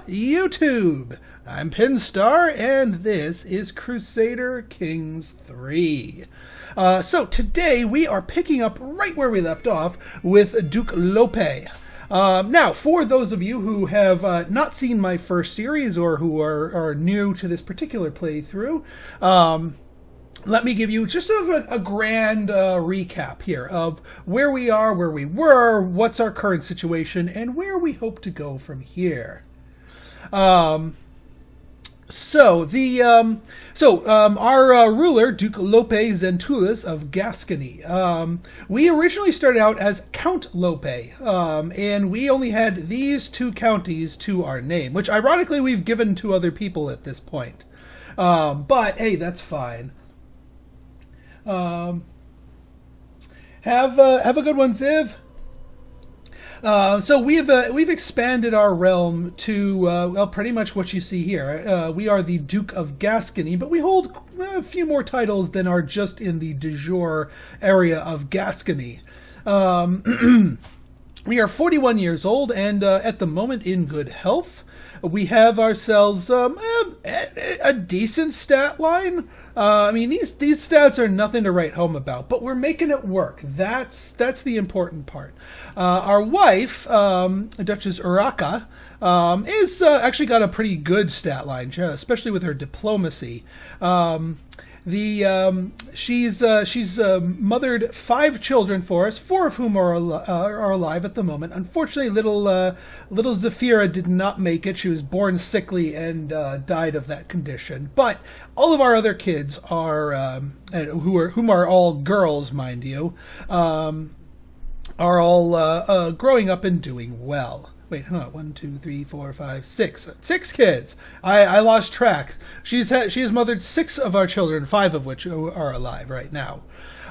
YouTube. I'm Pinstar, and this is Crusader Kings 3. So today we are picking up right where we left off with Duke Lope. Now, for those of you who have not seen my first series or who are new to this particular playthrough, let me give you just sort of a grand recap here of where we are, where we were, what's our current situation, and where we hope to go from here. Our ruler, Duke Lope Zentulas of Gascony. We originally started out as Count Lope, and we only had these two counties to our name, which ironically we've given to other people at this point. But hey, that's fine. Have a good one, Ziv. So we've expanded our realm to well, pretty much what you see here. We are the Duke of Gascony, but we hold a few more titles than are just in the de jure area of Gascony. We are 41 years old and at the moment in good health. We have ourselves a decent stat line. I mean, these stats are nothing to write home about, but we're making it work. That's the important part. Our wife, Duchess Urraca, is actually got a pretty good stat line, especially with her diplomacy. She's mothered 5 children for us, 4 of whom are alive at the moment. Unfortunately, little Zafira did not make it. She was born sickly and died of that condition. But all of our other kids are whom are all girls, mind you, are all growing up and doing well. Wait, hold on. 1, 2, 3, 4, 5, 6. 6 kids. I lost track. She has mothered 6 of our children, 5 of which are alive right now.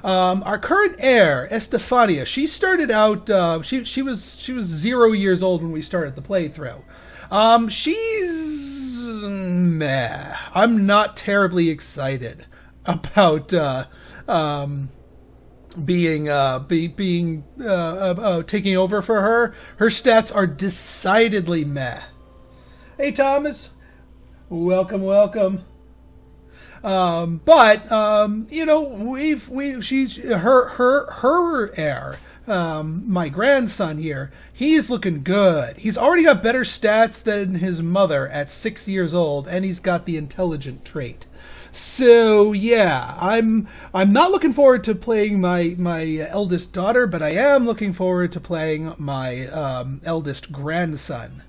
Our current heir, Estefania, she started out. She was 0 years old when we started the playthrough. She's meh. I'm not terribly excited about taking over for her. Her stats are decidedly meh. Hey Thomas, welcome. She's her heir, my grandson here. He's looking good. He's already got better stats than his mother at 6 years old, and he's got the intelligent trait. So yeah, I'm not looking forward to playing my eldest daughter, but I am looking forward to playing my eldest grandson.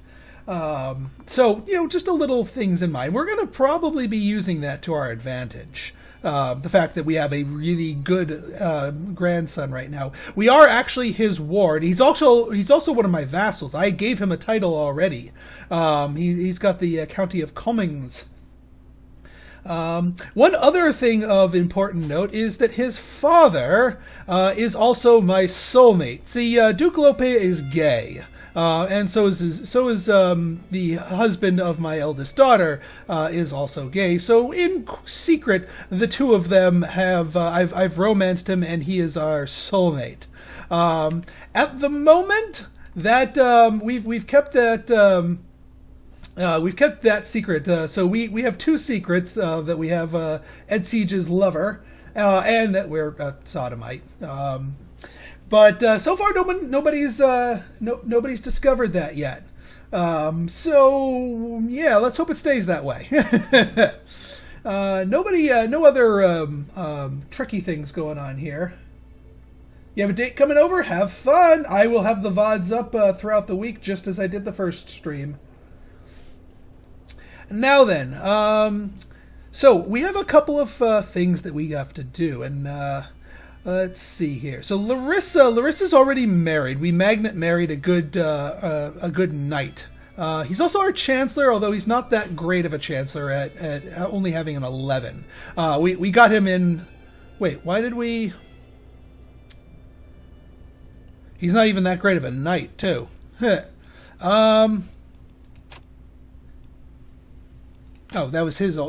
So just a little things in mind. We're going to probably be using that to our advantage. The fact that we have a really good grandson right now. We are actually his ward. He's also one of my vassals. I gave him a title already. He's got the county of Comings. One other thing of important note is that his father is also my soulmate. See, Duke Lope is gay, and so is the husband of my eldest daughter is also gay. So in secret, the two of them have I've romanced him, and he is our soulmate. At the moment, that we've kept that. We've kept that secret, so we have 2 secrets, that we have Ed Siege's lover, and that we're sodomite. But so far nobody's discovered that yet. So yeah, let's hope it stays that way. No other tricky things going on here. You have a date coming over? Have fun! I will have the Vods up throughout the week, just as I did the first stream. Now then, so we have a couple of things that we have to do, and let's see here. So Larissa's already married. We magnet married a good knight. He's also our chancellor, although he's not that great of a chancellor at only having an 11. We got him in. Wait, why did we? He's not even that great of a knight, too. Oh, that was his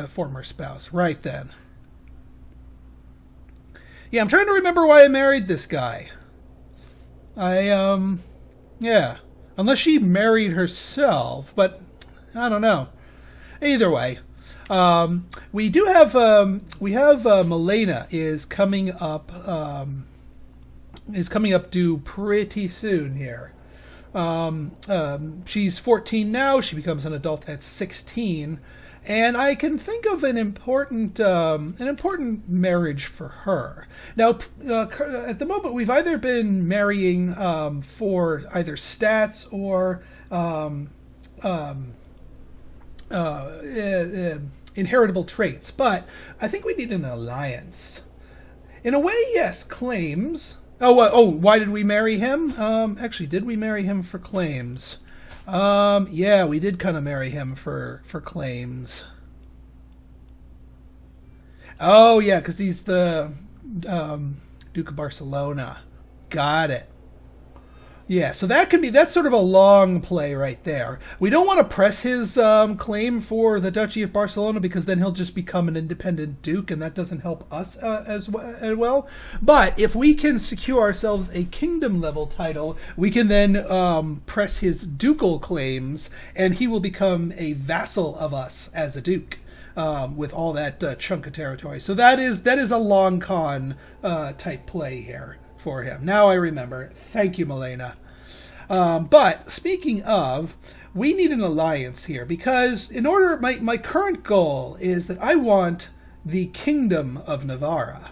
former spouse. Right then. Yeah, I'm trying to remember why I married this guy. Yeah. Unless she married herself, but I don't know. Either way, we do have Milena is coming up due pretty soon here. She's 14 now. She becomes an adult at 16, and I can think of an important marriage for her. Now, at the moment, we've either been marrying for either stats or inheritable traits, but I think we need an alliance. In a way, yes, claims. Why did we marry him? Actually, did we marry him for claims? Yeah, we did kind of marry him for claims. Oh, yeah, because he's the Duke of Barcelona. Got it. Yeah, so that's sort of a long play right there. We don't want to press his claim for the Duchy of Barcelona because then he'll just become an independent duke, and that doesn't help us as well. But if we can secure ourselves a kingdom level title, we can then press his ducal claims, and he will become a vassal of us as a duke. With all that chunk of territory. So that is a long con type play here for him. Now I remember. Thank you, Milena. But speaking of, we need an alliance here because my current goal is that I want the Kingdom of Navarra.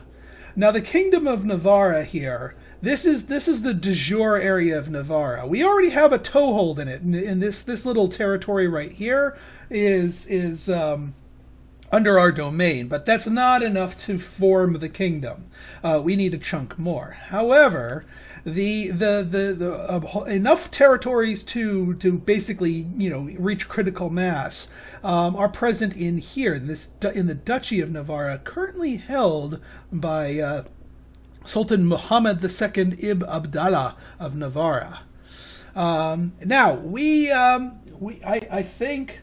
Now the Kingdom of Navarra here, this is the de jure area of Navarra. We already have a toehold in it, and this little territory right here is under our domain, but that's not enough to form the kingdom. We need a chunk more. However, the enough territories to basically reach critical mass are present in here in the Duchy of Navarra, currently held by Sultan Muhammad II Ibn Abdallah of Navarra. Now I think.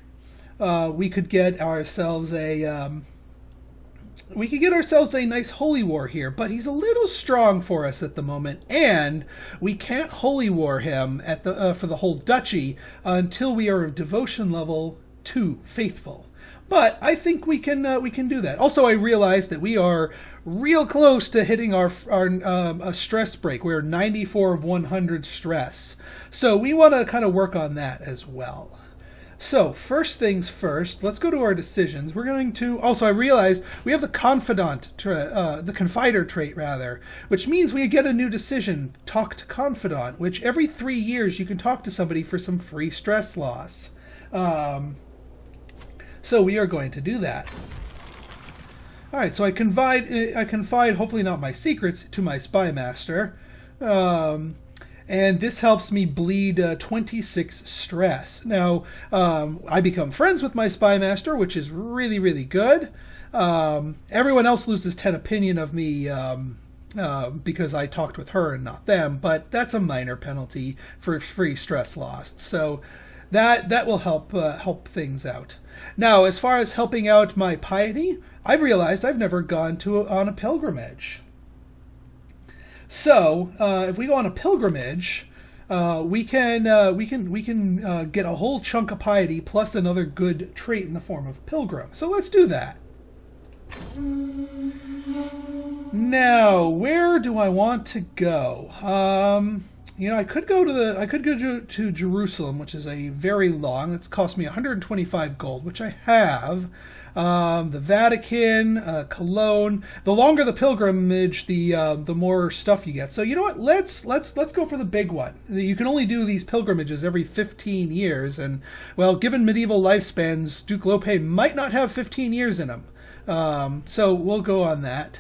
We could get ourselves a nice holy war here, but he's a little strong for us at the moment, and we can't holy war him for the whole duchy until we are of devotion level 2 faithful. But I think we can do that. Also, I realized that we are real close to hitting our stress break. We're 94 of 100 stress, so we want to kind of work on that as well. So, first things first, let's go to our decisions. We're going to... Also, I realized we have the the confider trait, rather, which means we get a new decision, Talk to Confidant, which every 3 years you can talk to somebody for some free stress loss. So we are going to do that. All right, so I confide, hopefully not my secrets, to my spy master. And this helps me bleed 26 stress. Now, I become friends with my spy master, which is really, really good. Everyone else loses 10 opinion of me because I talked with her and not them, but that's a minor penalty for free stress lost. So that will help things out. Now, as far as helping out my piety, I've realized I've never gone on a pilgrimage. So, if we go on a pilgrimage, we can get a whole chunk of piety plus another good trait in the form of pilgrim. So let's do that. Now, where do I want to go? I could go to Jerusalem, which is a very long. It's cost me 125 gold, which I have. The Vatican, Cologne. The longer the pilgrimage, the more stuff you get. So you know what? Let's go for the big one. You can only do these pilgrimages every 15 years, and well, given medieval lifespans, Duke Lope might not have 15 years in him. So we'll go on that.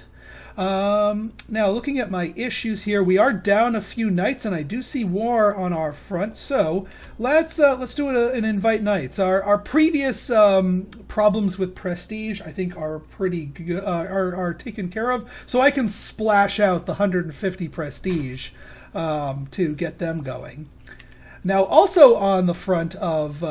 Now, looking at my issues here, we are down a few knights, and I do see war on our front. So let's do an invite knights. Our previous problems with prestige, I think, are pretty good, are taken care of. So I can splash out the 150 prestige to get them going. Now, also on the front of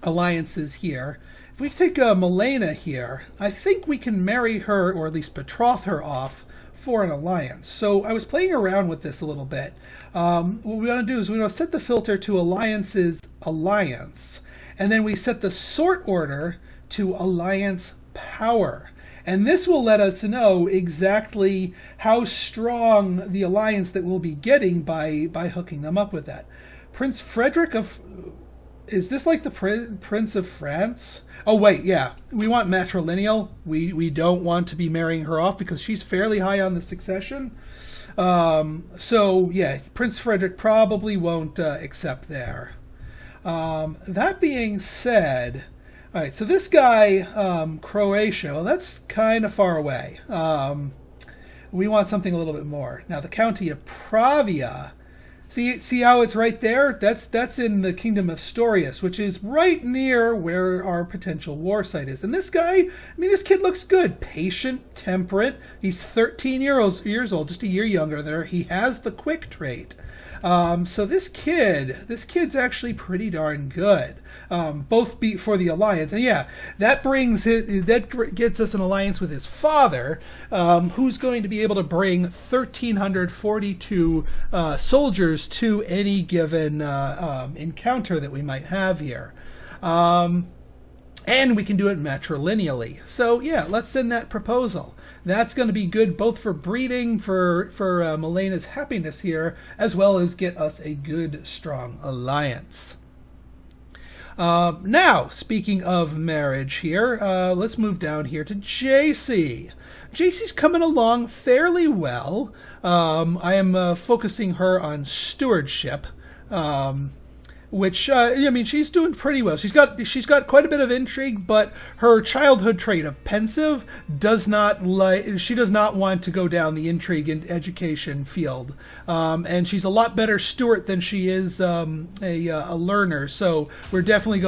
alliances here. If we take Milena here, I think we can marry her, or at least betroth her off, for an alliance. So I was playing around with this a little bit. What we want to do is we want to set the filter to alliances alliance, and then we set the sort order to alliance power. And this will let us know exactly how strong the alliance that we'll be getting by hooking them up with that. Prince Frederick of... Is this like the Prince of France? Oh, wait, yeah. We want matrilineal. We don't want to be marrying her off because she's fairly high on the succession. So, yeah, Prince Frederick probably won't accept there. That being said... All right, so this guy, Croatia, well, that's kind of far away. We want something a little bit more. Now, the county of Pravia, see how it's right there? That's in the kingdom of Storius, which is right near where our potential war site is. And this guy, I mean, this kid looks good. Patient, temperate. He's 13 years old, just a year younger there. He has the quick trait. So this kid's actually pretty darn good. Both beat for the alliance, and yeah, that gets us an alliance with his father, who's going to be able to bring 1,342 soldiers to any given encounter that we might have here. And we can do it matrilineally. So yeah, let's send that proposal. That's going to be good both for breeding, for Milena's happiness here, as well as get us a good, strong alliance. Now, speaking of marriage here, let's move down here to JC. JC's coming along fairly well. I am focusing her on stewardship. Which I mean, she's doing pretty well. She's got quite a bit of intrigue, but her childhood trait of pensive she does not want to go down the intrigue and education field. And she's a lot better steward than she is a learner. So we're definitely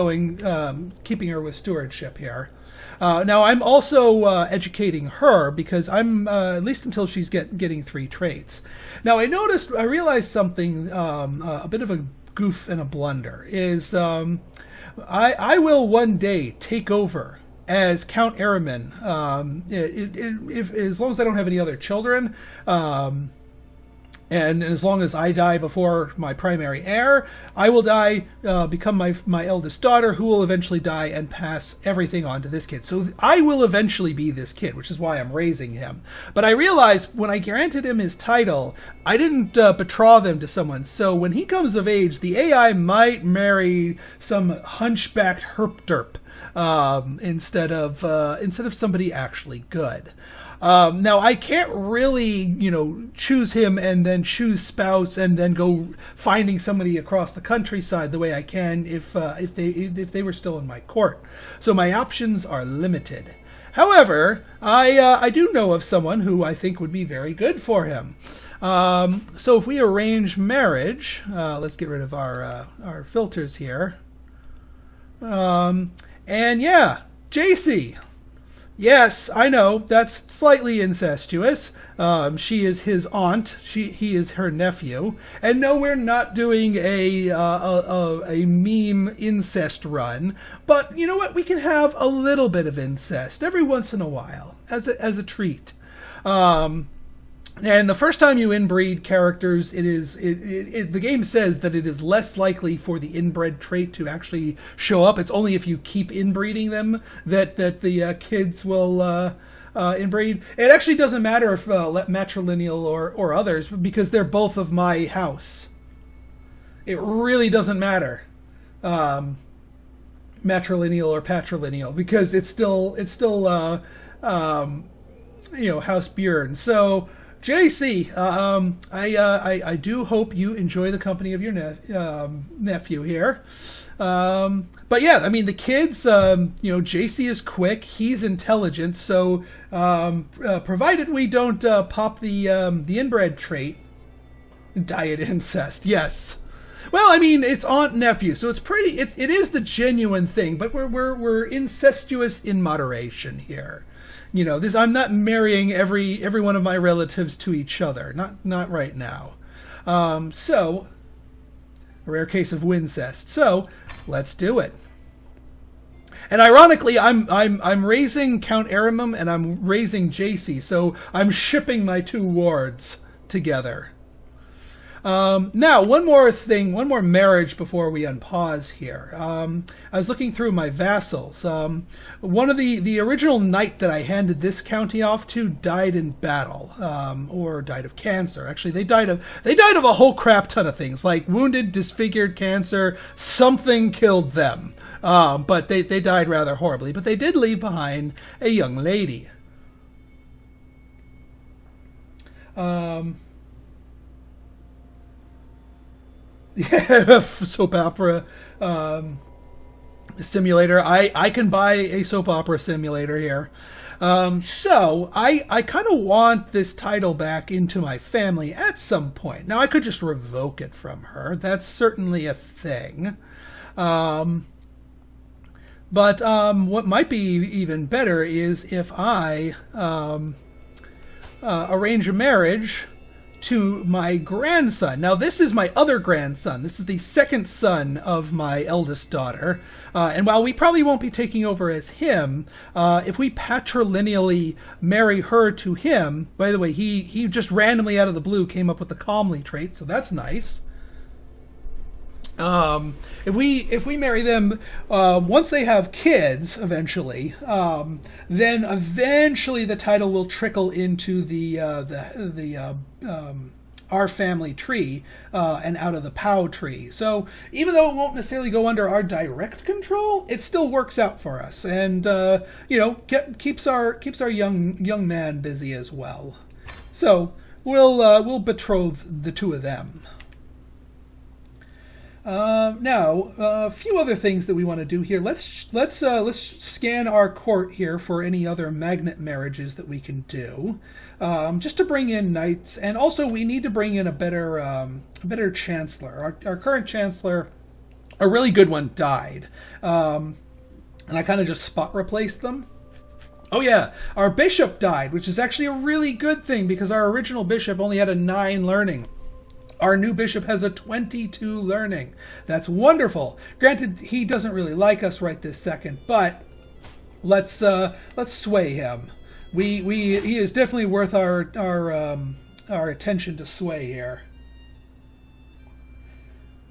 keeping her with stewardship here. Now I'm also educating her because I'm at least until she's getting 3 traits. Now I realized something, a bit of a goof and a blunder is I will one day take over as Count Araman, as long as I don't have any other children, and as long as I die before my primary heir, I will die, become my eldest daughter, who will eventually die and pass everything on to this kid. So I will eventually be this kid, which is why I'm raising him. But I realized when I granted him his title, I didn't betroth him to someone. So when he comes of age, the AI might marry some hunchbacked herp-derp instead of somebody actually good. Now I can't really, choose him and then choose spouse and then go finding somebody across the countryside the way I can if they were still in my court. So my options are limited. However, I do know of someone who I think would be very good for him. So if we arrange marriage, let's get rid of our filters here. And yeah, JC. Yes, I know, that's slightly incestuous. She is his aunt, he is her nephew. And no, we're not doing a meme incest run. But you know what? We can have a little bit of incest every once in a while as a treat. And the first time you inbreed characters, the game says that it is less likely for the inbred trait to actually show up. It's only if you keep inbreeding them that the kids will inbreed. It actually doesn't matter if matrilineal or others, because they're both of my house. It really doesn't matter, matrilineal or patrilineal, because it's still House Bjorn. So JC, I do hope you enjoy the company of your nephew here. But yeah, I mean, the kids, JC is quick, he's intelligent, so provided we don't pop the inbred trait, diet incest, yes. Well, I mean, it's aunt nephew, so it is the genuine thing, but we're incestuous in moderation here. I'm not marrying every one of my relatives to each other. Not right now. So, a rare case of wincest. So, let's do it. And ironically, I'm raising Count Aramum and I'm raising JC, so I'm shipping my two wards together. Now, one more marriage before we unpause here. I was looking through my vassals. One of the original knight that I handed this county off to died in battle, or died of cancer. Actually, they died of a whole crap ton of things, like wounded, disfigured, cancer. Something killed them, but they died rather horribly. But they did leave behind a young lady. Yeah, soap opera simulator. I can buy a soap opera simulator here. So I kind of want this title back into my family at some point. Now, I could just revoke it from her. That's certainly a thing. But what might be even better is if I arrange a marriage to my grandson. Now, this is my other grandson. This is the second son of my eldest daughter. And while we probably won't be taking over as him, if we patrilineally marry her to him, by the way, he just randomly out of the blue came up with the calmly trait, so that's nice. If we marry them, once they have kids, eventually, then eventually the title will trickle into the our family tree, and out of the POW tree. So even though it won't necessarily go under our direct control, it still works out for us, and keeps our young man busy as well. So we'll betroth the two of them. Now, a few other things that we want to do here. Let's scan our court here for any other magnet marriages that we can do, just to bring in knights, and also we need to bring in a better chancellor. Our current chancellor, a really good one, died, and I kind of just spot replaced them. Oh yeah, our bishop died, which is actually a really good thing because our original bishop only had a 9 learning. Our new bishop has a 22 learning. That's wonderful. Granted, he doesn't really like us right this second, but let's sway him. He is definitely worth our attention to sway here.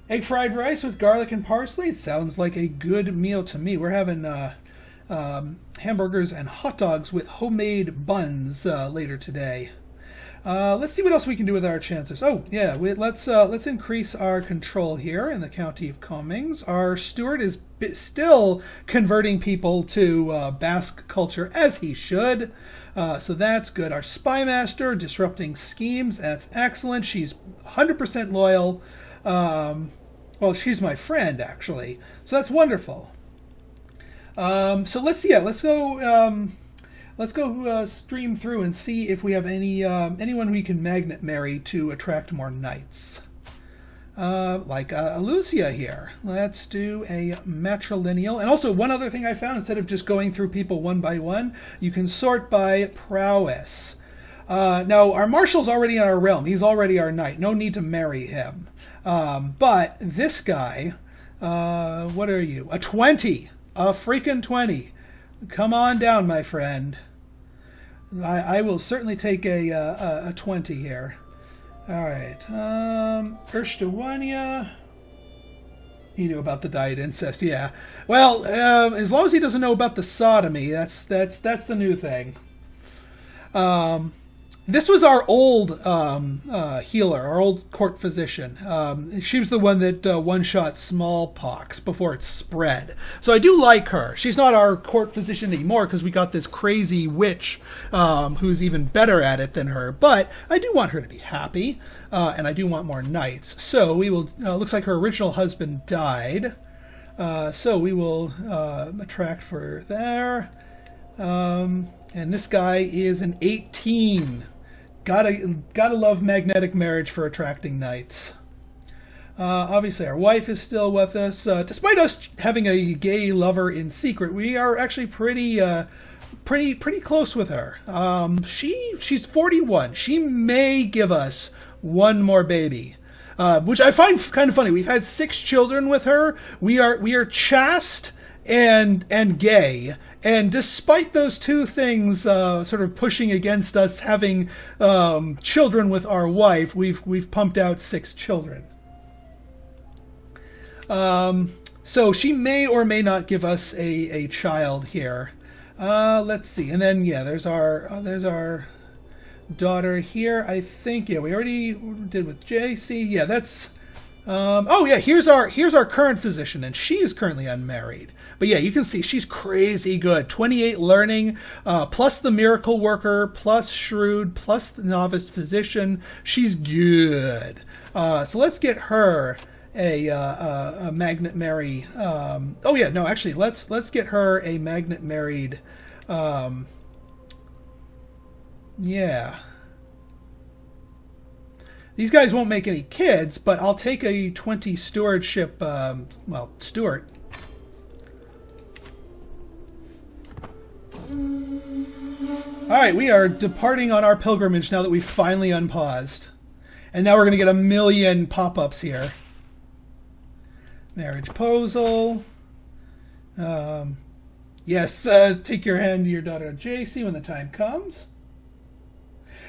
Egg fried rice with garlic and parsley. It sounds like a good meal to me. We're having hamburgers and hot dogs with homemade buns later today. Let's see what else we can do with our chances. Oh, yeah, let's increase our control here in the County of Comings. Our steward is still converting people to Basque culture, as he should. So that's good. Our spy master disrupting schemes. That's excellent. She's 100% loyal. Well, she's my friend, actually. So that's wonderful. So let's go stream through and see if we have anyone we can magnet marry to attract more knights. Like Lucia here. Let's do a matrilineal. And also, one other thing I found, instead of just going through people one by one, you can sort by prowess. Now, our marshal's already in our realm. He's already our knight. No need to marry him. But this guy, what are you? A 20. A freaking 20. Come on down, my friend. I will certainly take a 20 here. All right. Erstewania. He knew about the diet incest, yeah. Well, as long as he doesn't know about the sodomy, that's the new thing. This was our old healer, our old court physician. She was the one that one-shot smallpox before it spread. So I do like her. She's not our court physician anymore because we got this crazy witch who's even better at it than her. But I do want her to be happy, and I do want more knights. So we will. Looks like her original husband died. So we will attract for there. And this guy is an 18. Gotta love magnetic marriage for attracting knights. Obviously, our wife is still with us. Despite us having a gay lover in secret, we are actually pretty close with her. She's 41. She may give us one more baby, which I find kind of funny. We've had 6 children with her. We are chaste and gay. And despite those two things sort of pushing against us having children with our wife, we've pumped out 6 children. So she may or may not give us a child here. Let's see. And then yeah, there's our daughter here. I think yeah, we already did with JC. Yeah, that's oh yeah, here's our current physician, and she is currently unmarried. But yeah, you can see she's crazy good. 28 learning, plus the miracle worker, plus shrewd, plus the novice physician. She's good. So let's get her a Magnet Mary. Oh yeah, no, actually, let's get her a Magnet Married. Yeah. These guys won't make any kids, but I'll take a 20 stewardship, well, steward. Alright, we are departing on our pilgrimage now that we've finally unpaused. And now we're going to get a million pop-ups here. Marriage proposal. Yes, take your hand to your daughter JC when the time comes.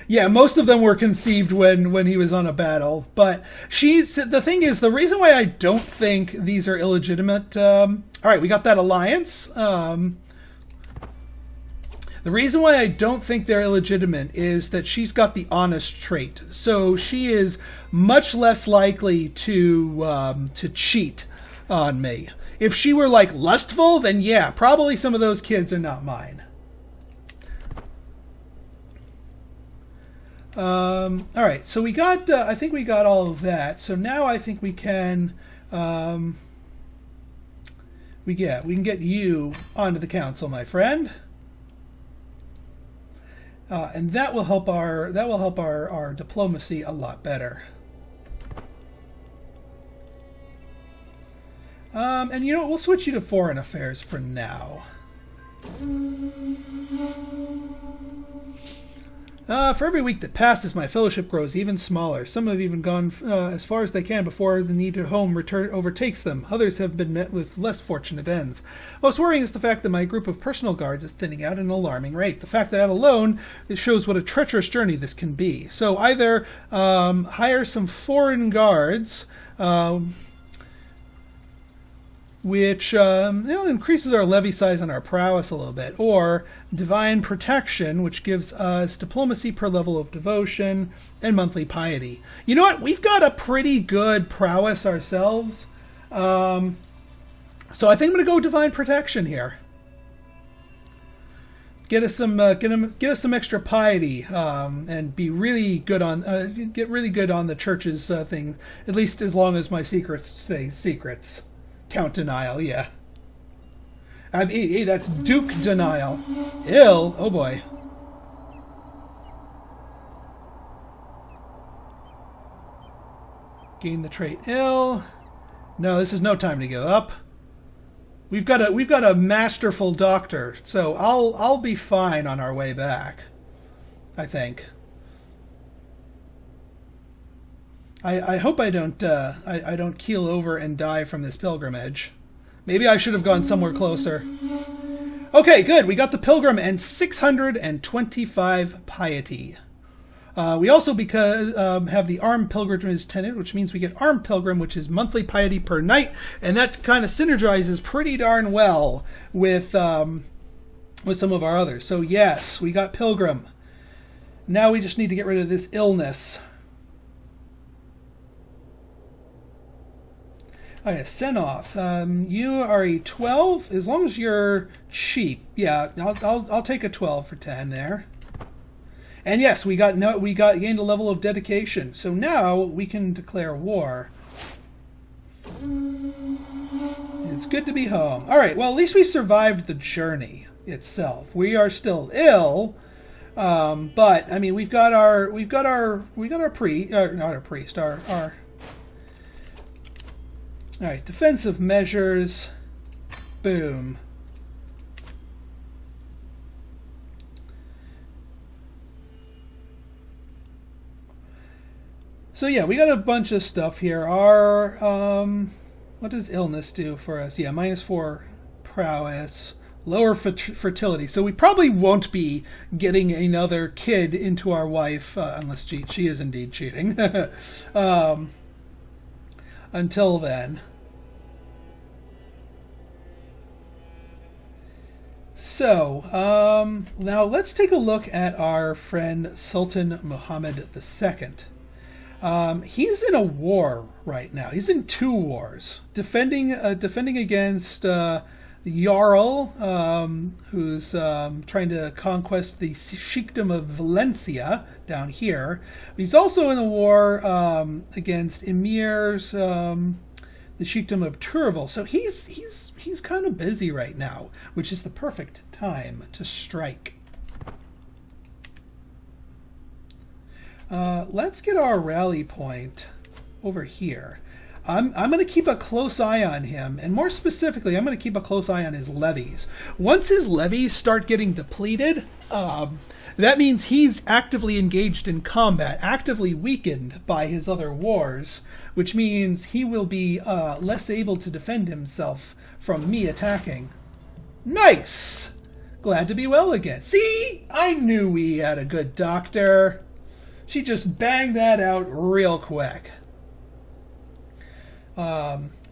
Yeah, most of them were conceived when he was on a battle, but the thing is, the reason why I don't think these are illegitimate, all right, we got that alliance. The reason why I don't think they're illegitimate is that she's got the honest trait. So she is much less likely to cheat on me. If she were like lustful, then yeah, probably some of those kids are not mine. All right, so we got, I think we got all of that. So now I think we can, we can get you onto the council, my friend. And that will help our diplomacy a lot better. And you know what, we'll switch you to foreign affairs for now. For every week that passes, my fellowship grows even smaller. Some have even gone as far as they can before the need at home overtakes them. Others have been met with less fortunate ends. Most worrying is the fact that my group of personal guards is thinning out at an alarming rate. The fact that out alone, it shows what a treacherous journey this can be. So either hire some foreign guards, which increases our levy size and our prowess a little bit, or divine protection, which gives us diplomacy per level of devotion and monthly piety. You know what? We've got a pretty good prowess ourselves, so I think I'm going to go divine protection here. Get us some extra piety, and be really good on get really good on the church's things. At least as long as my secrets stay secrets. Count denial, yeah. That's Duke denial. Ill? Oh boy. Gain the trait ill. No, this is no time to give up. We've got a masterful doctor, so I'll be fine on our way back. I think. I hope I don't keel over and die from this pilgrimage. Maybe I should have gone somewhere closer. Okay, good. We got the pilgrim and 625 piety. We also have the armed pilgrimage tenant, which means we get armed pilgrim, which is monthly piety per night, and that kind of synergizes pretty darn well with some of our others. So yes, we got pilgrim. Now we just need to get rid of this illness. Okay, send off. You are a 12, as long as you're cheap. Yeah, I'll take a 12 for 10 there. And yes, we gained a level of dedication. So now we can declare war. It's good to be home. All right. Well, at least we survived the journey itself. We are still ill, but I mean, we've got our priest, not our priest, our. All right, defensive measures. Boom. So yeah, we got a bunch of stuff here. Our what does illness do for us? Yeah, -4 prowess, lower fertility. So we probably won't be getting another kid into our wife, unless she is indeed cheating. Until then. So, now let's take a look at our friend Sultan Muhammad II. He's in a war right now. He's in 2 wars, defending against the Jarl, who's trying to conquest the Sheikdom of Valencia down here. But he's also in a war against Emir's, the Sheikdom of Turval. So he's kind of busy right now, which is the perfect time to strike. Let's get our rally point over here. I'm going to keep a close eye on him, and more specifically, I'm going to keep a close eye on his levies. Once his levies start getting depleted, that means he's actively engaged in combat, actively weakened by his other wars, which means he will be less able to defend himself from me attacking. Nice! Glad to be well again. See? I knew we had a good doctor. She just banged that out real quick.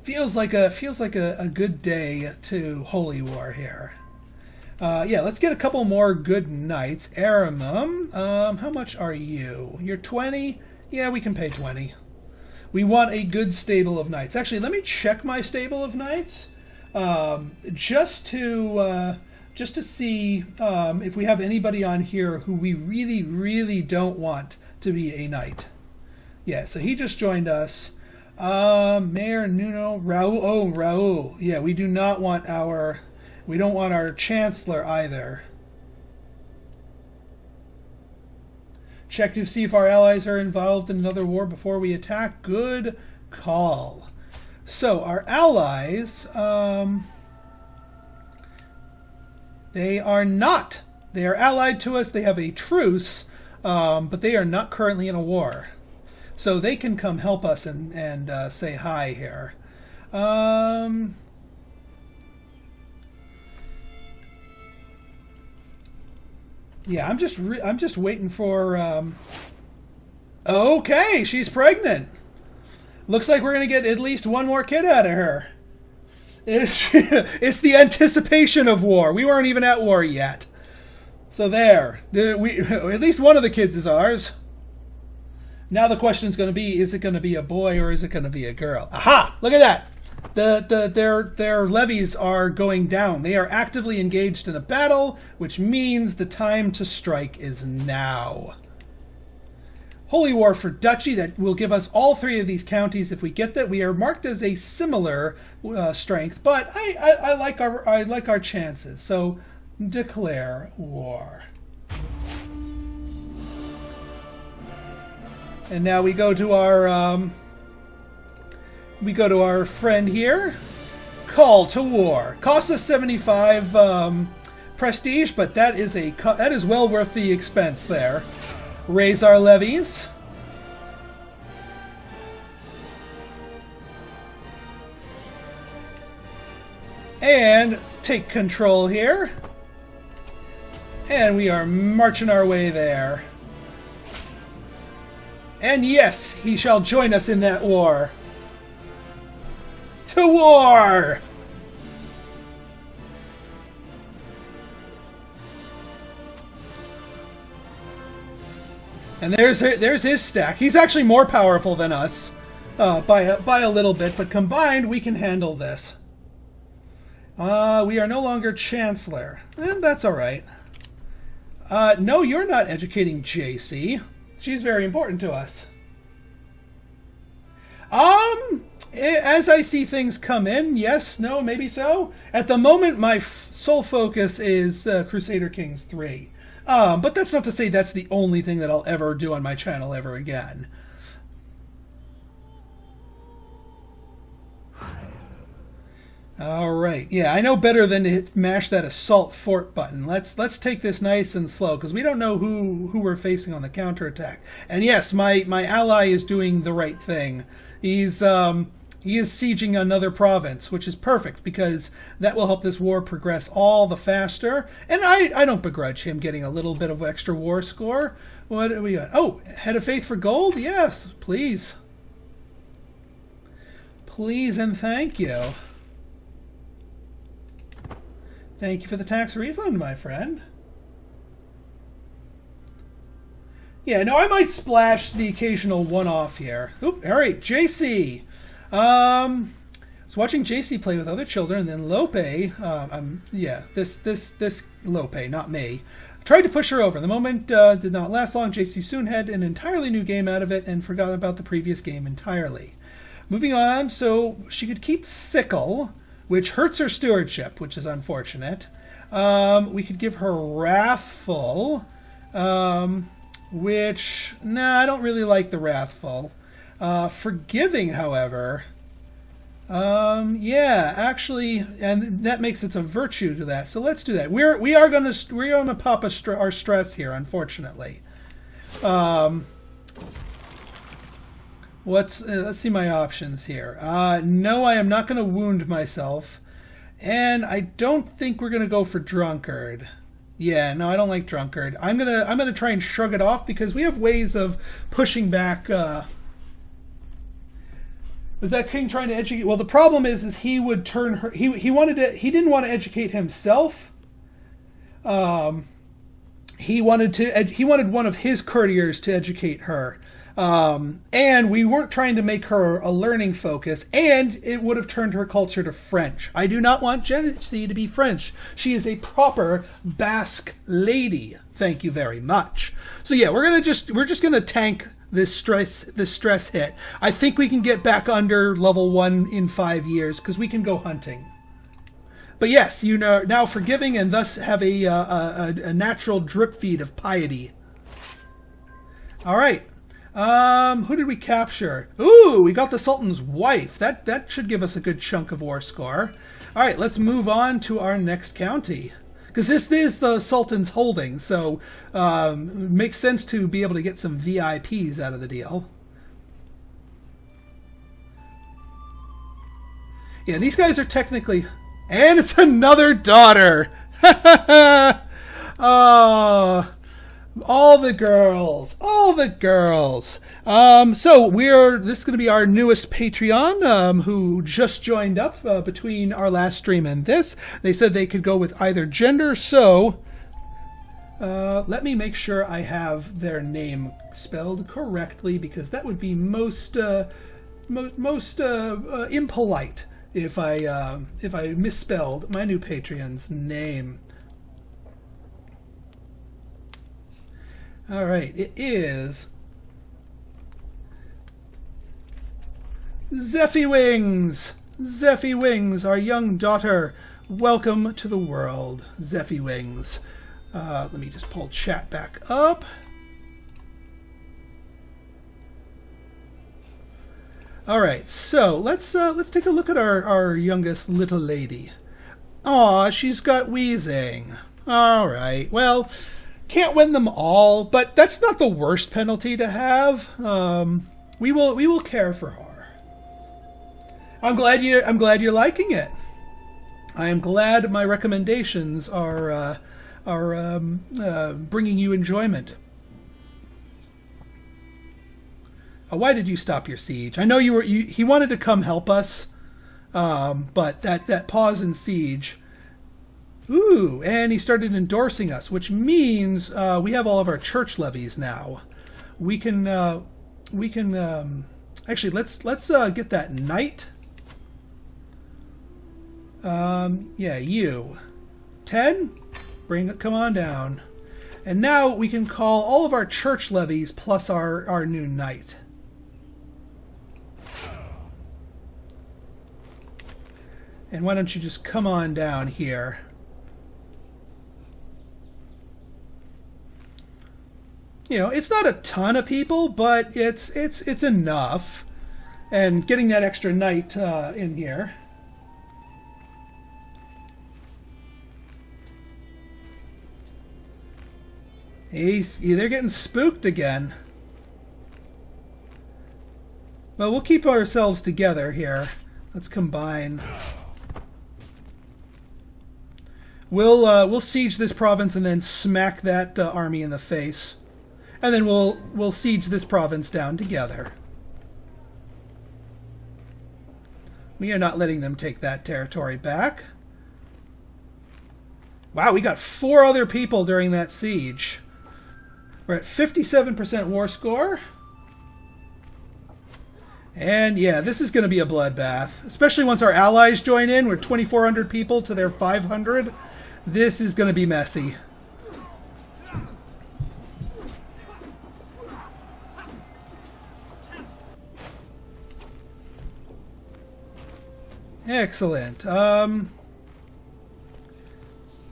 Feels like a good day to Holy War here. Yeah, let's get a couple more good knights. Aramum, how much are you? You're 20? Yeah, we can pay 20. We want a good stable of knights. Actually, let me check my stable of knights, just to see if we have anybody on here who we really, really don't want to be a knight. Yeah, so he just joined us. Mayor Nuno Raul. Oh, Raul. Yeah, we do not want our. We don't want our chancellor either. Check to see if our allies are involved in another war before we attack. Good call. So our allies, they are not. They are allied to us. They have a truce, but they are not currently in a war. So they can come help us and say hi here. Yeah, I'm just waiting for. Okay, she's pregnant. Looks like we're gonna get at least one more kid out of her. It's the anticipation of war. We weren't even at war yet. So there, at least one of the kids is ours. Now the question is going to be: is it going to be a boy or is it going to be a girl? Aha! Look at that. Their levies are going down. They are actively engaged in a battle, which means the time to strike is now. Holy War for Duchy, that will give us all 3 of these counties if we get that. We are marked as a similar strength, but I like our chances. So declare war. And now we go to our friend here. Call to war. Costs us 75 prestige, but that is well worth the expense there. Raise our levies. And take control here. And we are marching our way there. And yes, he shall join us in that war. To war! And there's his stack. He's actually more powerful than us by a little bit, but combined we can handle this. We are no longer Chancellor. That's all right. No, you're not educating JC. She's very important to us. As I see things come in, yes, no, maybe so. At the moment, my sole focus is Crusader Kings 3. But that's not to say that's the only thing that I'll ever do on my channel ever again. All right, yeah, I know better than to mash that assault fort button. Let's take this nice and slow because we don't know who we're facing on the counterattack. And yes, my ally is doing the right thing. He's He is sieging another province, which is perfect because that will help this war progress all the faster. And I don't begrudge him getting a little bit of extra war score. What do we got? Oh, Head of Faith for gold? Yes, please. Please and thank you. Thank you for the tax refund, my friend. Yeah, no, I might splash the occasional one-off here. Oop, all right, JC. I was watching JC play with other children, and then Lope, this Lope, not me, tried to push her over. The moment did not last long. JC soon had an entirely new game out of it and forgot about the previous game entirely. Moving on, so she could keep Fickle, which hurts her stewardship, which is unfortunate. We could give her Wrathful, which, nah, I don't really like the Wrathful. Forgiving, however, yeah, actually, and that makes it a virtue to that. So let's do that. We're gonna pop our stress here, unfortunately. Let's see my options here. No, I am not going to wound myself, and I don't think we're going to go for drunkard. Yeah, no, I don't like drunkard. I'm gonna try and shrug it off because we have ways of pushing back. Was that king trying to educate? Well, the problem is he would turn her. He didn't want to educate himself. He wanted one of his courtiers to educate her. And we weren't trying to make her a learning focus, and it would have turned her culture to French. I do not want Jessie to be French. She is a proper Basque lady. Thank you very much. So yeah, we're just gonna tank this stress hit. I think we can get back under level 1 in 5 years because we can go hunting. But yes, you know, now forgiving and thus have a natural drip feed of piety. All right. Who did we capture? Ooh, we got the Sultan's wife. That should give us a good chunk of war score. All right, let's move on to our next county. Because this is the Sultan's holding, so it makes sense to be able to get some VIPs out of the deal. Yeah, these guys are technically... And it's another daughter! Oh... All the girls. So this is going to be our newest Patreon, who just joined up between our last stream and this. They said they could go with either gender. So let me make sure I have their name spelled correctly, because that would be most impolite if I misspelled my new Patreon's name. All right, it is Zeffy Wings. Zeffy Wings, our young daughter. Welcome to the world, Zeffy Wings. Let me just pull chat back up. All right, so let's take a look at our youngest little lady. Aw, she's got wheezing. All right, well. Can't win them all, but that's not the worst penalty to have. We will care for her. I'm glad you're liking it. I am glad my recommendations are bringing you enjoyment. Why did you stop your siege? I know he wanted to come help us, but that pause in siege. Ooh, and he started endorsing us, which means we have all of our church levies now. We can actually let's get that knight. Yeah, you 10. Come on down, and now we can call all of our church levies plus our new knight. And why don't you just come on down here? You know, it's not a ton of people, but it's enough. And getting that extra knight in here. They're getting spooked again. Well, we'll keep ourselves together here. Let's combine. We'll siege this province and then smack that army in the face. And then we'll siege this province down together. We are not letting them take that territory back. Wow, we got 4 other people during that siege. We're at 57% war score. And yeah, this is going to be a bloodbath. Especially once our allies join in. We're 2,400 people to their 500. This is going to be messy. Excellent.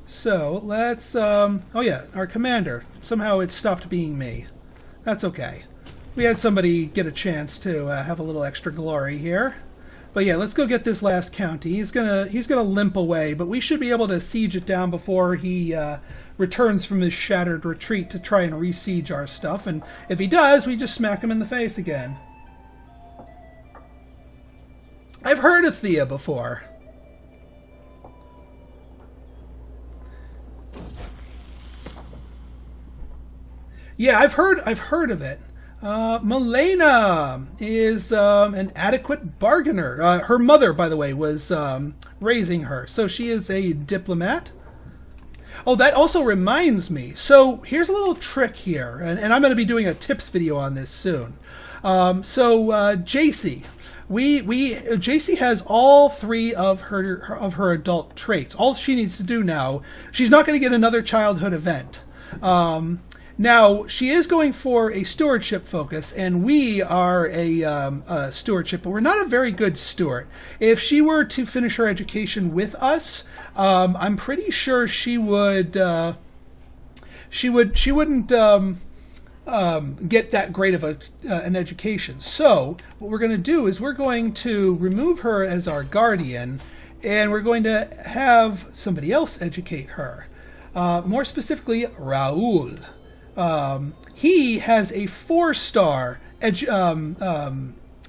So let's, oh yeah, our commander. Somehow it stopped being me. That's okay. We had somebody get a chance to have a little extra glory here. But yeah, let's go get this last county. He's gonna limp away, but we should be able to siege it down before he returns from his shattered retreat to try and re-siege our stuff. And if he does, we just smack him in the face again. I've heard of Thea before. Yeah, I've heard of it. Milena is an adequate bargainer. Her mother, by the way, was raising her, so she is a diplomat. Oh, that also reminds me. So here's a little trick here, and I'm going to be doing a tips video on this soon. Jace. Jace has all 3 of her adult traits. All she needs to do now, she's not going to get another childhood event. Now, she is going for a stewardship focus, and we are a stewardship, but we're not a very good steward. If she were to finish her education with us, I'm pretty sure she wouldn't get that great of an education. So what we're going to do is we're going to remove her as our guardian, and we're going to have somebody else educate her. More specifically, Raoul. He has a 4-star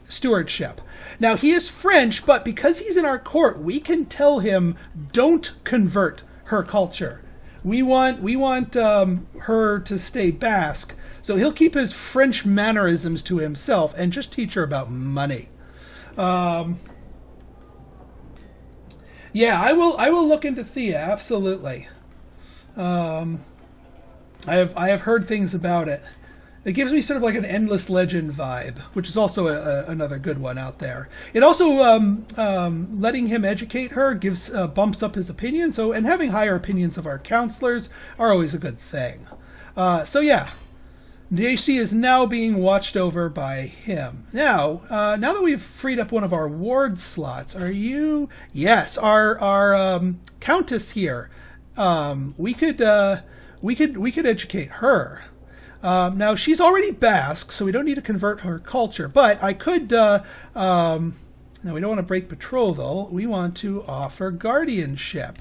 stewardship. Now, he is French, but because he's in our court, we can tell him, don't convert her culture. We want her to stay Basque. So he'll keep his French mannerisms to himself and just teach her about money. Yeah, I will look into Thea, absolutely. I have heard things about it. It gives me sort of like an Endless Legend vibe, which is also another good one out there. It also letting him educate her gives bumps up his opinion. So, and having higher opinions of our counselors are always a good thing. So yeah, Jace is now being watched over by him. Now that we've freed up one of our ward slots, are you? Yes, our countess here. We could educate her. Now she's already Basque, so we don't need to convert her culture. But I could. Now we don't want to break betrothal. We want to offer guardianship.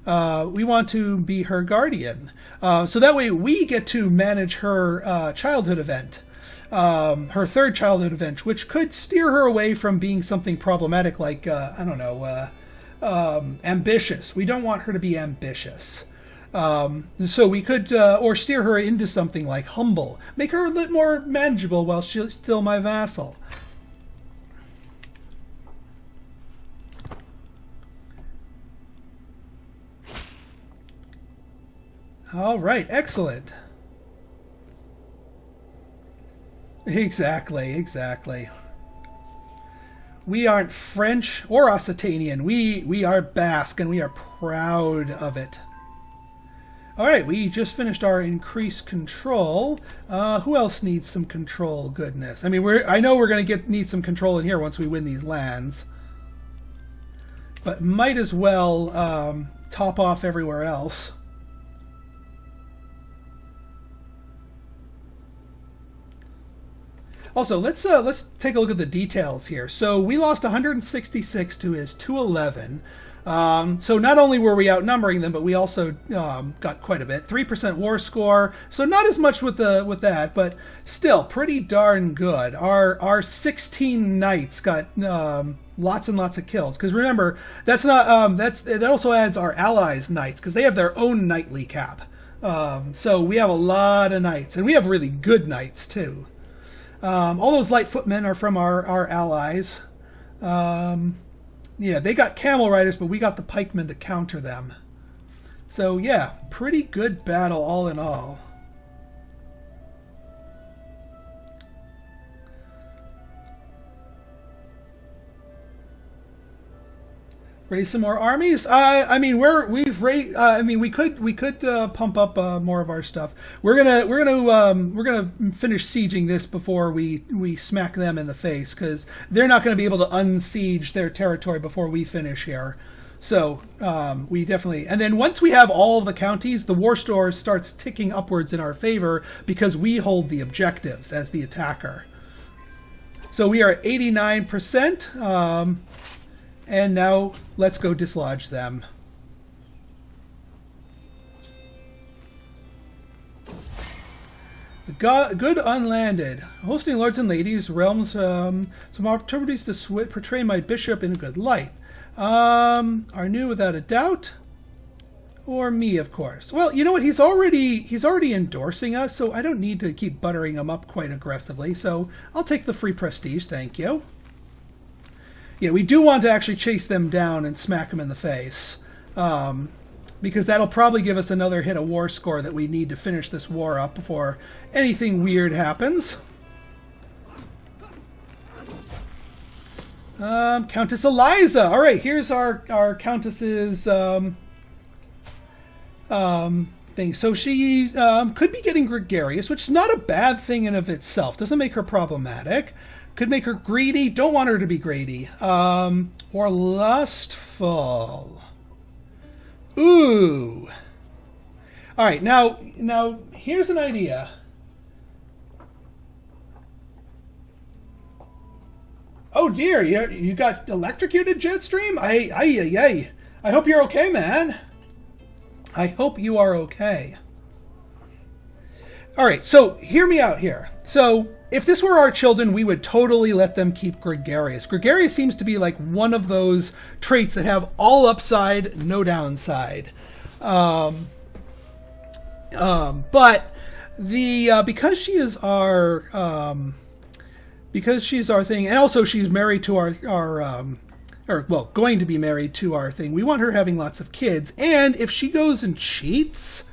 We want to be her guardian, so that way we get to manage her childhood event, her 3rd childhood event, which could steer her away from being something problematic like I don't know, ambitious. We don't want her to be ambitious. So we could, or steer her into something like humble, make her a little more manageable while she's still my vassal. All right, excellent. Exactly. We aren't French or Occitanian. We are Basque, and we are proud of it. All right, we just finished our increased control. Who else needs some control goodness? I mean, I know we're going to need some control in here once we win these lands. But might as well top off everywhere else. Also, let's take a look at the details here. So we lost 166 to his 211. So not only were we outnumbering them, but we also got quite a bit. 3% war score, so not as much with that, but still pretty darn good. Our 16 knights got lots and lots of kills. Because remember, that's not it also adds our allies' knights because they have their own knightly cap. So we have a lot of knights, and we have really good knights too. All those light footmen are from our allies. Yeah, they got camel riders, but we got the pikemen to counter them. So yeah, pretty good battle all in all. Raise some more armies. I mean, we could pump up more of our stuff. We're gonna finish sieging this before we smack them in the face, because they're not going to be able to unsiege their territory before we finish here. So we definitely, and then once we have all of the counties, the war score starts ticking upwards in our favor because we hold the objectives as the attacker. So we are at 89%. And now let's go dislodge them. The good unlanded. Hosting lords and ladies, realms, some opportunities to portray my bishop in a good light. Are new without a doubt. Or me, of course. Well, you know what? He's already endorsing us, so I don't need to keep buttering him up quite aggressively. So I'll take the free prestige, thank you. Yeah, we do want to actually chase them down and smack them in the face. Because that'll probably give us another hit of war score that we need to finish this war up before anything weird happens. Countess Eliza! Alright, here's our Countess's thing. So she could be getting gregarious, which is not a bad thing in of itself. Doesn't make her problematic. Could make her greedy. Don't want her to be greedy. Or lustful. Ooh. All right. Now here's an idea. Oh dear, you got electrocuted, Jetstream? I hope you're okay, man. I hope you are okay. All right. So hear me out here. So if this were our children, we would totally let them keep gregarious. Gregarious seems to be like one of those traits that have all upside, no downside. But because she is our thing, and also she's married to our going to be married to our thing. We want her having lots of kids, and if she goes and cheats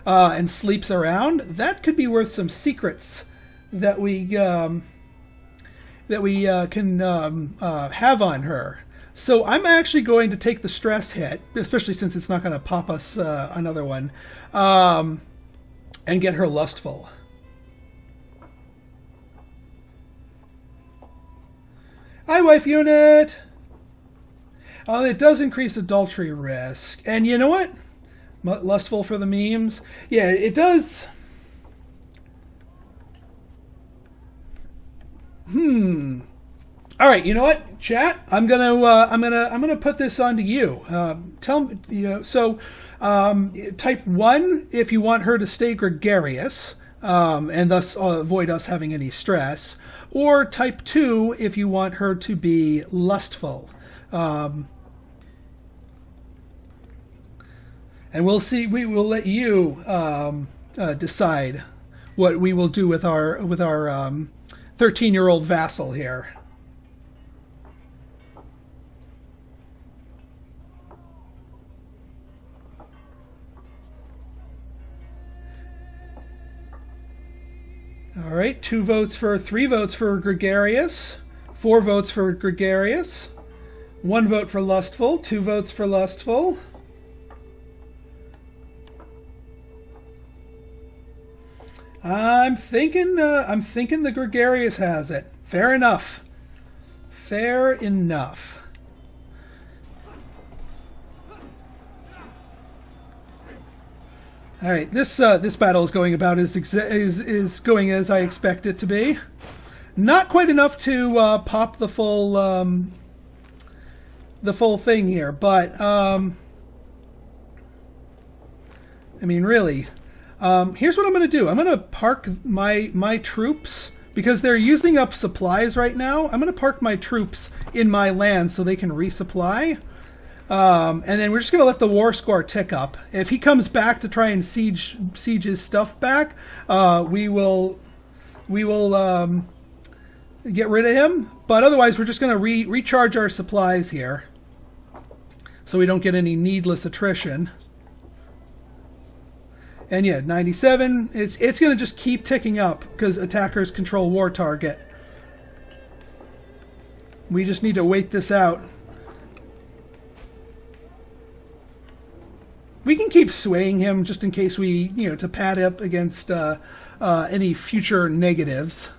and sleeps around, that could be worth some secrets that we can have on her. So I'm actually going to take the stress hit, especially since it's not going to pop us another one, and get her lustful. Hi, wife unit. It does increase adultery risk, and you know what? Lustful for the memes. Yeah, it does. All right, you know what, chat? I'm gonna put this onto you. Tell me, So, type 1 if you want her to stay gregarious, and thus avoid us having any stress, or type 2 if you want her to be lustful. And we'll see. We will let you decide what we will do with our 13-year-old vassal here. All right, 3 votes for gregarious, 4 votes for gregarious, 1 vote for lustful, 2 votes for lustful. I'm thinking the gregarious has it. Fair enough. Fair enough. All right, this battle is going about is going as I expect it to be. Not quite enough to pop the full the full thing here. But I mean, really, here's what I'm going to do. I'm going to park my troops, because they're using up supplies right now. I'm going to park my troops in my land so they can resupply. And then we're just going to let the war score tick up. If he comes back to try and siege his stuff back, we will get rid of him. But otherwise, we're just going to recharge our supplies here, so we don't get any needless attrition. And yeah, 97. It's going to just keep ticking up because attackers control war target. We just need to wait this out. We can keep swaying him just in case we, to pad up against any future negatives.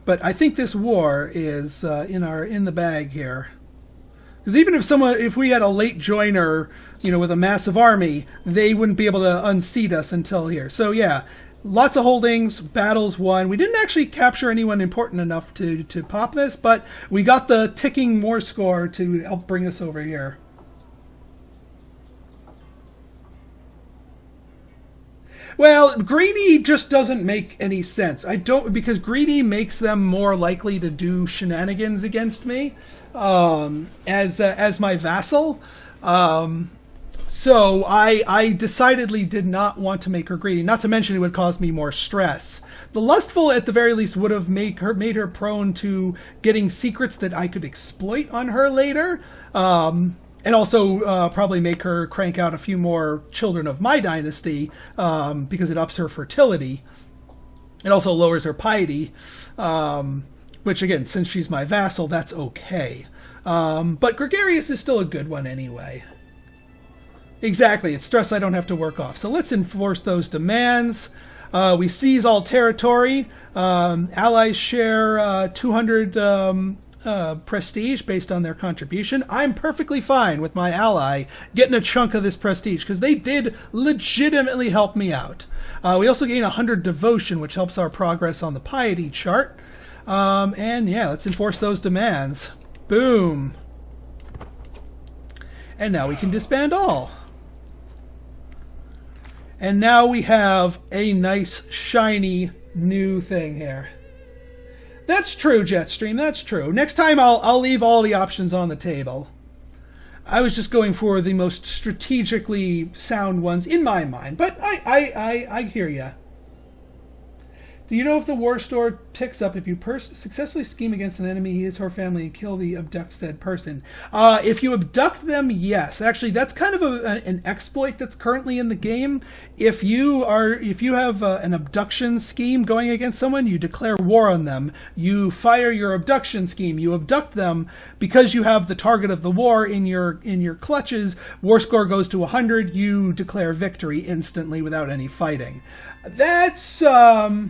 But I think this war is in the bag here. Because even if we had a late joiner, with a massive army, they wouldn't be able to unseat us until here. So yeah, lots of holdings, battles won. We didn't actually capture anyone important enough to pop this, but we got the ticking war score to help bring us over here. Well, greedy just doesn't make any sense. Because greedy makes them more likely to do shenanigans against me as my vassal. So I decidedly did not want to make her greedy. Not to mention it would cause me more stress. The lustful, at the very least, would have made her prone to getting secrets that I could exploit on her later. And also probably make her crank out a few more children of my dynasty because it ups her fertility. It also lowers her piety, which, again, since she's my vassal, that's okay. But gregarious is still a good one anyway. Exactly, it's stress I don't have to work off. So let's enforce those demands. We seize all territory. Allies share 200... prestige based on their contribution. I'm perfectly fine with my ally getting a chunk of this prestige because they did legitimately help me out. We also gain 100 devotion, which helps our progress on the piety chart. And yeah, let's enforce those demands. Boom. And now we can disband all. And now we have a nice shiny new thing here. That's true, Jetstream, that's true. Next time I'll leave all the options on the table. I was just going for the most strategically sound ones in my mind, but I hear ya. Do you know if the war store picks up if you successfully scheme against an enemy, his or her family, and kill the abduct said person? If you abduct them, yes. Actually, that's kind of an exploit that's currently in the game. If you have an abduction scheme going against someone, you declare war on them. You fire your abduction scheme. You abduct them because you have the target of the war in your clutches. War score goes to 100. You declare victory instantly without any fighting. That's a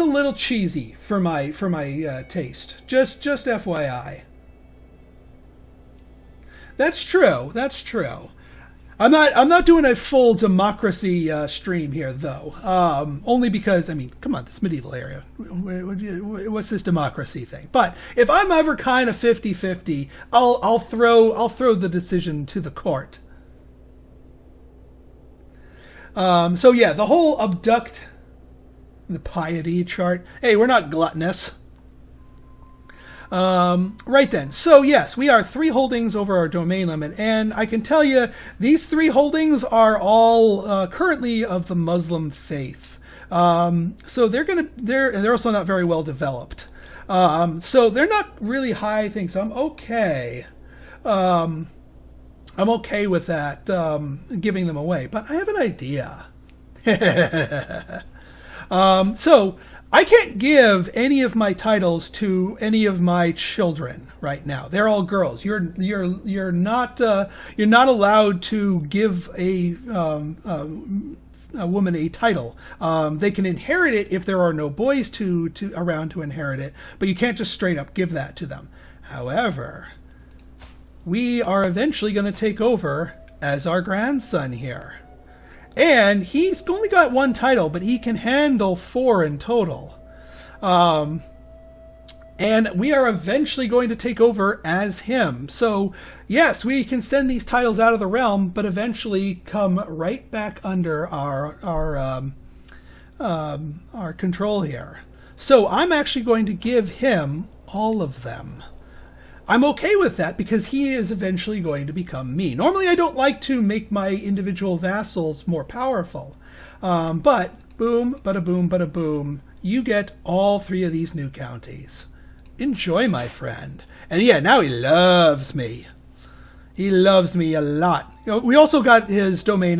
little cheesy for my taste. Just FYI. That's true. I'm not doing a full democracy stream here though. Only because, I mean, come on, this medieval area. What's this democracy thing? But if I'm ever kind of 50-50, I'll throw the decision to the court. So yeah, the whole abduct, the piety chart. Hey, we're not gluttonous. Right then. So yes, we are 3 holdings over our domain limit, and I can tell you these 3 holdings are all currently of the Muslim faith. So they're also not very well developed. So they're not really high things. So I'm okay. I'm okay with that, giving them away, but I have an idea. So I can't give any of my titles to any of my children right now. They're all girls. You're not allowed to give a woman a title. They can inherit it if there are no boys around to inherit it, but you can't just straight up give that to them. However, we are eventually going to take over as our grandson here. And he's only got 1 title, but he can handle 4 in total. And we are eventually going to take over as him. So, yes, we can send these titles out of the realm, but eventually come right back under our control here. So I'm actually going to give him all of them. I'm okay with that because he is eventually going to become me. Normally I don't like to make my individual vassals more powerful. But boom, bada boom, bada boom. You get all 3 of these new counties. Enjoy, my friend. And yeah, now he loves me. He loves me a lot. You know, we also got his domain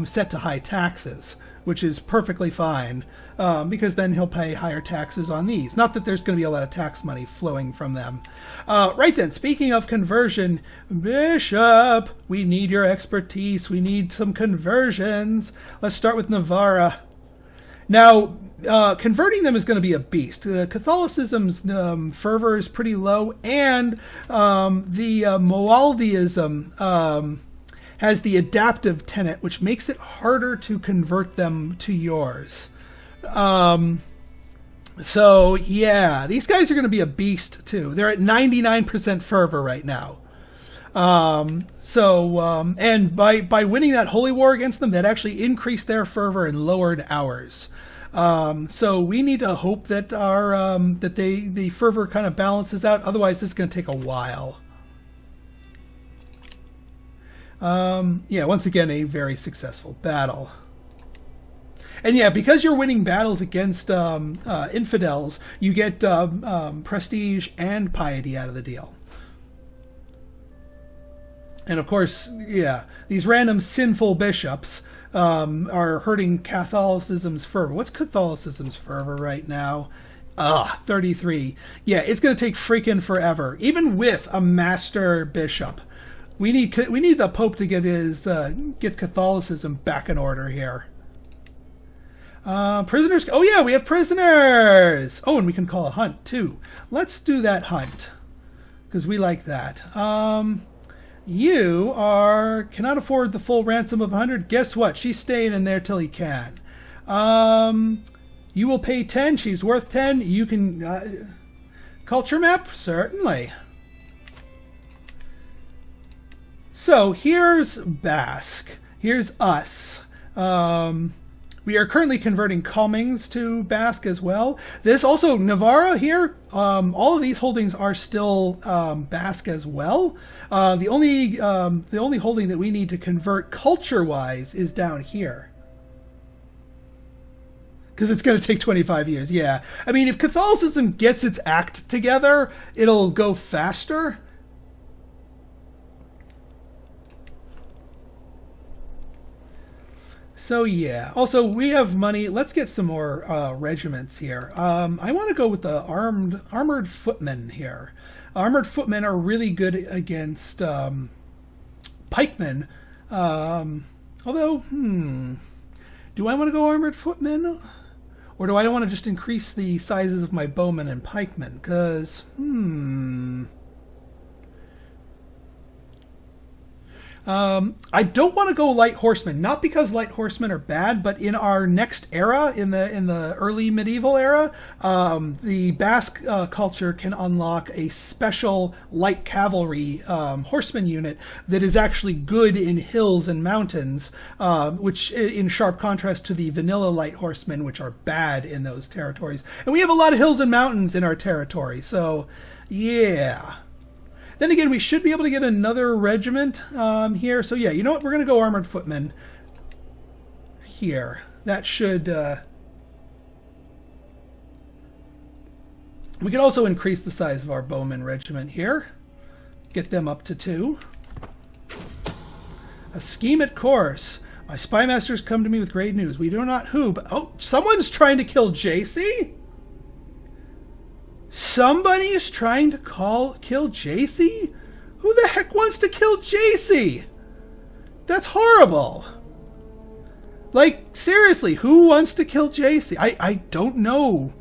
set to high taxes, which is perfectly fine, because then he'll pay higher taxes on these. Not that there's going to be a lot of tax money flowing from them. Right then, speaking of conversion, Bishop, we need your expertise. We need some conversions. Let's start with Navarra. Now, converting them is going to be a beast. Catholicism's fervor is pretty low, and the Moaldeism has the adaptive tenet, which makes it harder to convert them to yours. So, yeah, these guys are going to be a beast, too. They're at 99% fervor right now. And by winning that holy war against them, that actually increased their fervor and lowered ours. So we need to hope that the fervor kind of balances out. Otherwise, this is going to take a while. Yeah, once again, a very successful battle. And yeah, because you're winning battles against infidels, you get prestige and piety out of the deal. And of course, yeah, these random sinful bishops are hurting Catholicism's fervor. What's Catholicism's fervor right now? 33. Yeah, it's going to take freaking forever. Even with a master bishop, we need the Pope to get Catholicism back in order here. Prisoners. Oh yeah, we have prisoners. Oh, and we can call a hunt too. Let's do that hunt because we like that. You cannot afford the full ransom of 100. Guess what? She's staying in there till he can. You will pay 10. She's worth 10. You can culture map, certainly. So here's Basque. Here's us. We are currently converting Comings to Basque as well. This also, Navarra here, all of these holdings are still Basque as well. The only holding that we need to convert culture-wise is down here. Because it's going to take 25 years, yeah. I mean, if Catholicism gets its act together, it'll go faster. So yeah, also we have money. Let's get some more regiments here. I want to go with the armored footmen here. Armored footmen are really good against pikemen. Although, do I want to go armored footmen? Or do I want to just increase the sizes of my bowmen and pikemen? Because, I don't want to go light horsemen, not because light horsemen are bad, but in our next era, in the early medieval era, the Basque culture can unlock a special light cavalry horseman unit that is actually good in hills and mountains, which in sharp contrast to the vanilla light horsemen, which are bad in those territories. And we have a lot of hills and mountains in our territory, so yeah. Then again, we should be able to get another regiment here. So yeah, you know what? We're going to go armored footmen here. That should... We can also increase the size of our bowman regiment here. Get them up to 2. A scheme at course. My spy masters come to me with great news. We do not who, but... Oh, someone's trying to kill JC? Somebody's trying to kill JC? Who the heck wants to kill JC? That's horrible. Like, seriously, who wants to kill JC? I don't know.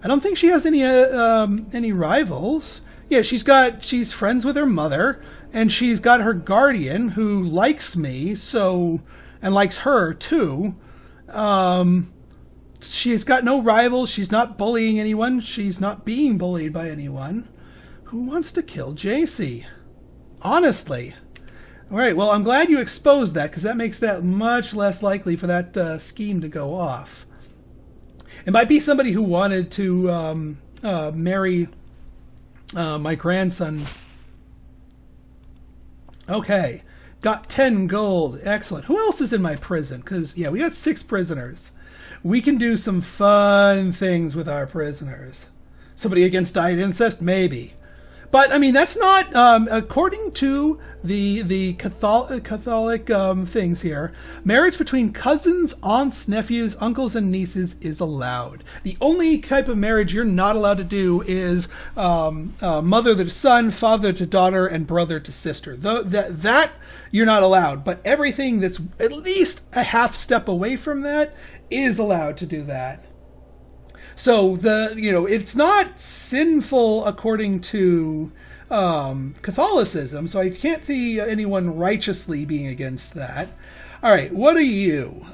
I don't think she has any rivals. Yeah, she's friends with her mother, and she's got her guardian who likes me, and likes her too. She's got no rivals. She's not bullying anyone. She's not being bullied by anyone. Who wants to kill JC? Honestly. All right, well, I'm glad you exposed that, because that makes that much less likely for that scheme to go off. It might be somebody who wanted to marry my grandson. Okay, got 10 gold. Excellent. Who else is in my prison? Because, yeah, we got 6 prisoners. We can do some fun things with our prisoners. Somebody against diet incest? Maybe. But, I mean, that's not, according to the Catholic things here, marriage between cousins, aunts, nephews, uncles, and nieces is allowed. The only type of marriage you're not allowed to do is mother to son, father to daughter, and brother to sister. That you're not allowed. But everything that's at least a half step away from that is allowed to do that. So it's not sinful according to Catholicism, so I can't see anyone righteously being against that. All right, what are you?